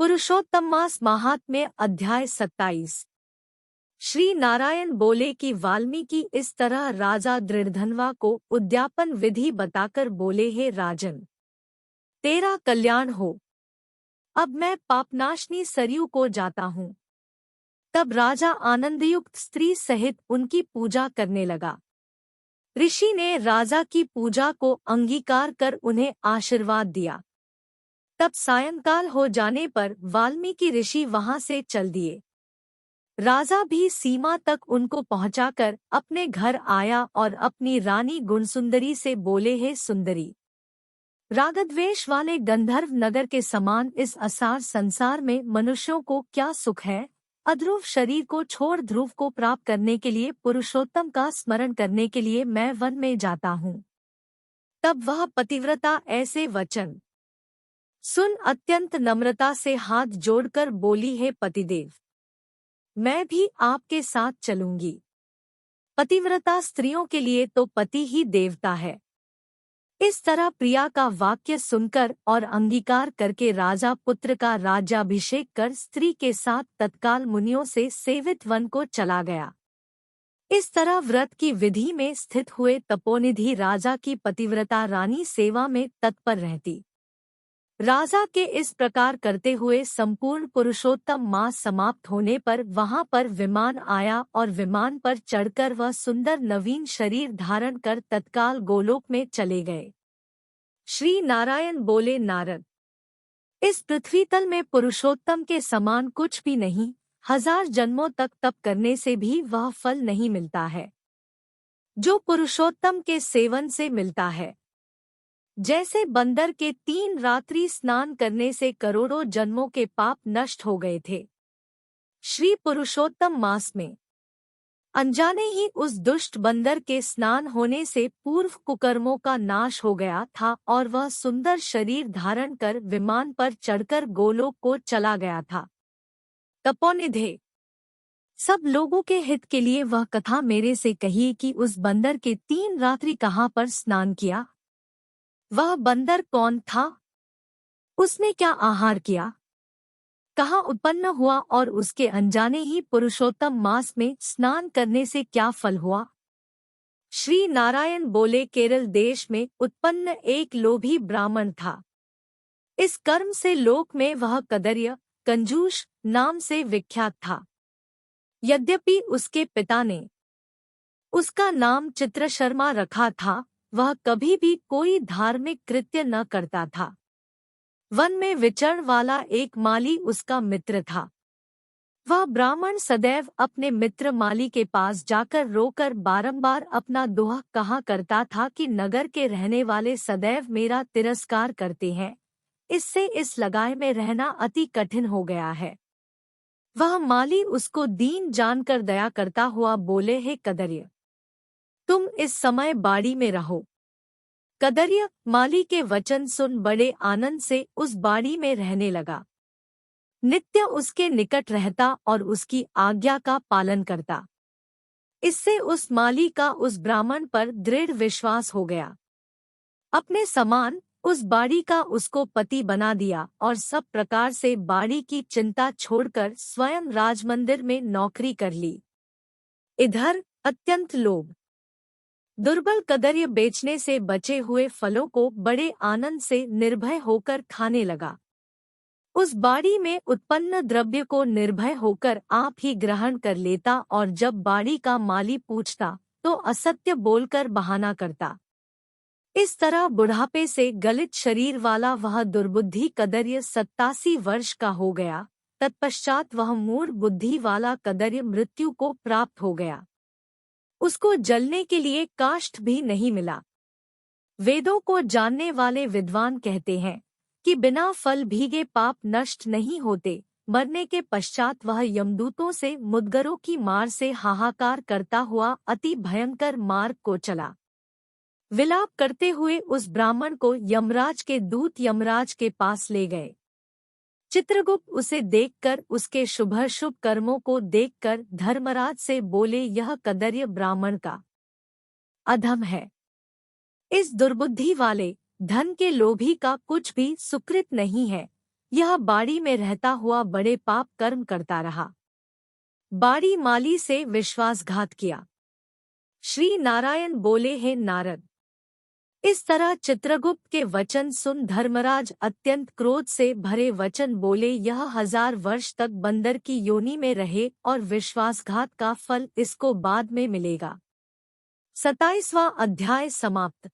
पुरुषोत्तम मास महात्म्य अध्याय 27। श्री नारायण बोले कि वाल्मीकि इस तरह राजा दृढ़धनवा को उद्यापन विधि बताकर बोले, हे राजन, तेरा कल्याण हो। अब मैं पापनाशनी सरयू को जाता हूँ। तब राजा आनंदयुक्त स्त्री सहित उनकी पूजा करने लगा। ऋषि ने राजा की पूजा को अंगीकार कर उन्हें आशीर्वाद दिया। तब सायंकाल हो जाने पर वाल्मीकि ऋषि वहां से चल दिए। राजा भी सीमा तक उनको पहुंचाकर अपने घर आया और अपनी रानी गुणसुंदरी से बोले, हे सुंदरी, रागद्वेष वाले गंधर्व नगर के समान इस असार संसार में मनुष्यों को क्या सुख है। अध्रुव शरीर को छोड़ ध्रुव को प्राप्त करने के लिए, पुरुषोत्तम का स्मरण करने के लिए मैं वन में जाता हूँ। तब वह पतिव्रता ऐसे वचन सुन अत्यंत नम्रता से हाथ जोड़कर बोली, हे पतिदेव, मैं भी आपके साथ चलूंगी। पतिव्रता स्त्रियों के लिए तो पति ही देवता है। इस तरह प्रिया का वाक्य सुनकर और अंगीकार करके राजा पुत्र का राज्याभिषेक कर स्त्री के साथ तत्काल मुनियों से सेवित वन को चला गया। इस तरह व्रत की विधि में स्थित हुए तपोनिधि राजा की पतिव्रता रानी सेवा में तत्पर रहती। राजा के इस प्रकार करते हुए संपूर्ण पुरुषोत्तम मास समाप्त होने पर वहां पर विमान आया और विमान पर चढ़कर वह सुंदर नवीन शरीर धारण कर तत्काल गोलोक में चले गए। श्री नारायण बोले, नारद, इस पृथ्वी तल में पुरुषोत्तम के समान कुछ भी नहीं। 1000 जन्मों तक तप करने से भी वह फल नहीं मिलता है जो पुरुषोत्तम के सेवन से मिलता है। जैसे बंदर के 3 रात्रि स्नान करने से करोड़ों जन्मों के पाप नष्ट हो गए थे, श्री पुरुषोत्तम मास में अनजाने ही उस दुष्ट बंदर के स्नान होने से पूर्व कुकर्मों का नाश हो गया था और वह सुंदर शरीर धारण कर विमान पर चढ़कर गोलोक को चला गया था। तपोनिधे, सब लोगों के हित के लिए वह कथा मेरे से कहिए कि उस बंदर के 3 रात्रि कहाँ पर स्नान किया। वह बंदर कौन था? उसने क्या आहार किया? कहाँ उत्पन्न हुआ और उसके अनजाने ही पुरुषोत्तम मास में स्नान करने से क्या फल हुआ? श्री नारायण बोले, केरल देश में उत्पन्न एक लोभी ब्राह्मण था। इस कर्म से लोक में वह कदर्य कंजूष नाम से विख्यात था। यद्यपि उसके पिता ने उसका नाम चित्रशर्मा रखा था, वह कभी भी कोई धार्मिक कृत्य न करता था। वन में विचरण वाला एक माली उसका मित्र था। वह ब्राह्मण सदैव अपने मित्र माली के पास जाकर रोकर बारंबार अपना दोहा कहा करता था कि नगर के रहने वाले सदैव मेरा तिरस्कार करते हैं, इससे इस लगाए में रहना अति कठिन हो गया है। वह माली उसको दीन जानकर दया करता हुआ बोले, हे कदर्य, तुम इस समय बाड़ी में रहो। कदर्य माली के वचन सुन बड़े आनंद से उस बाड़ी में रहने लगा। नित्य उसके निकट रहता और उसकी आज्ञा का पालन करता। इससे उस माली का उस ब्राह्मण पर दृढ़ विश्वास हो गया। अपने समान उस बाड़ी का उसको पति बना दिया और सब प्रकार से बाड़ी की चिंता छोड़कर स्वयं राजमंदिर में नौकरी कर ली। इधर अत्यंत लोभ दुर्बल कदर्य बेचने से बचे हुए फलों को बड़े आनंद से निर्भय होकर खाने लगा। उस बाड़ी में उत्पन्न द्रव्य को निर्भय होकर आप ही ग्रहण कर लेता और जब बाड़ी का माली पूछता तो असत्य बोलकर बहाना करता। इस तरह बुढ़ापे से गलित शरीर वाला वह दुर्बुद्धि कदर्य 87 वर्ष का हो गया। तत्पश्चात वह मूढ़ बुद्धि वाला कदर्य मृत्यु को प्राप्त हो गया। उसको जलने के लिए काष्ठ भी नहीं मिला। वेदों को जानने वाले विद्वान कहते हैं कि बिना फल भीगे पाप नष्ट नहीं होते। मरने के पश्चात वह यमदूतों से मुद्गरों की मार से हाहाकार करता हुआ अति भयंकर मार्ग को चला। विलाप करते हुए उस ब्राह्मण को यमराज के दूत यमराज के पास ले गए। चित्रगुप्त उसे देखकर उसके शुभाशुभ कर्मों को देखकर धर्मराज से बोले, यह कदर्य ब्राह्मण का अधम है। इस दुर्बुद्धि वाले धन के लोभी का कुछ भी सुकृत नहीं है। यह बाड़ी में रहता हुआ बड़े पाप कर्म करता रहा। बाड़ी माली से विश्वासघात किया। श्री नारायण बोले, हे नारद, इस तरह चित्रगुप्त के वचन सुन धर्मराज अत्यंत क्रोध से भरे वचन बोले, यह 1000 वर्ष तक बंदर की योनि में रहे और विश्वासघात का फल इसको बाद में मिलेगा। 27वां अध्याय समाप्त।